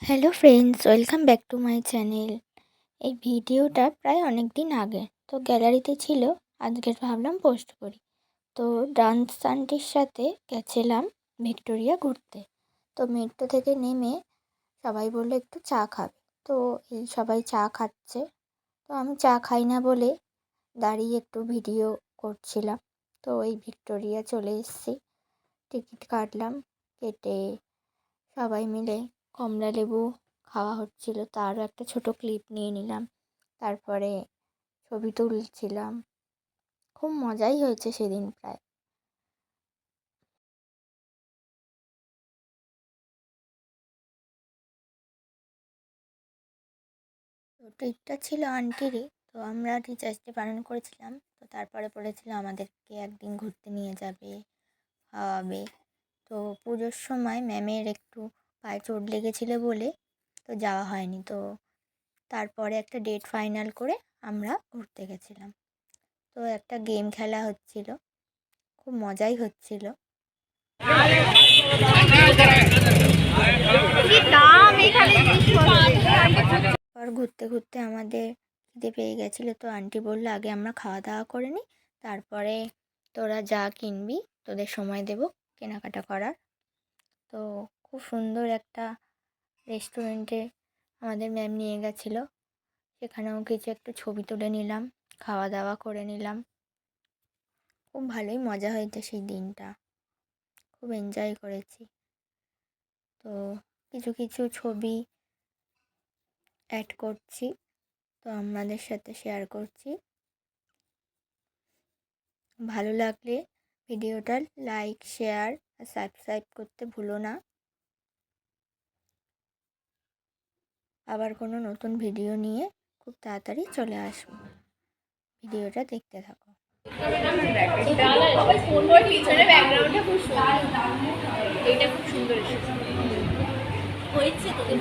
Hello friends, welcome back to my channel. এই ভিডিওটা প্রায় অনেক দিন আগে তো গ্যালারিতে ছিল, আজকের ভাবলাম পোস্ট করি। তো ডান্স আন্টির সাথে গেছিলাম ভিক্টোরিয়া ঘুরতে। তো মেট্রো থেকে নেমে সবাই বললো একটু চা খাবে। তো এই সবাই চা খাচ্ছে, তো আমি চা খাই না বলে দাঁড়িয়ে একটু ভিডিও করছিলাম। তো এই ভিক্টোরিয়া চলে এসেছি, টিকিট কাটলাম, কেটে সবাই মিলে কমলা লেবু খাওয়া হচ্ছিল, তারও একটা ছোট ক্লিপ নিয়ে নিলাম। তারপরে ছবি তুলছিলাম, খুব মজাই হয়েছে সেদিন প্রায়। তো ট্রিপটা ছিল আন্টিরই, তো আমরা টিচার্স ডে পালন করেছিলাম। তো তারপরে বলেছিল আমাদেরকে একদিন ঘুরতে নিয়ে যাবে, খাওয়াবে। তো পুজোর সময় ম্যামের একটু পায়ে চোট লেগেছিল বলে তো যাওয়া হয়নি। তো তারপরে একটা ডেট ফাইনাল করে আমরা ঘুরতে গেছিলাম। তো একটা গেম খেলা হচ্ছিল, খুব মজাই হচ্ছিল। পর ঘুরতে ঘুরতে আমাদের খিদে পেয়ে গেছিলো, তো আন্টি বললো আগে আমরা খাওয়া দাওয়া করে নিই, তারপরে তোরা যা কিনবি তোদের সময় দেবো কেনাকাটা করার। তো খুব সুন্দর একটা রেস্টুরেন্টে আমাদের ম্যাম নিয়ে গেছিলো, সেখানেও কিছু একটু ছবি তুলে নিলাম, খাওয়া দাওয়া করে নিলাম। খুব ভালোই মজা হয়েছে সেই দিনটা, খুব এনজয় করেছি। তো কিছু কিছু ছবি অ্যাড করছি, তো আপনাদের সাথে শেয়ার করছি। ভালো লাগলে ভিডিওটা লাইক, শেয়ার আর সাবস্ক্রাইব করতে ভুলো না। আবার কোনো নতুন ভিডিও নিয়ে খুব তাড়াতাড়ি চলে আসবো, ভিডিওটা দেখতে থাকো। খুব সুন্দর হয়েছে তোদের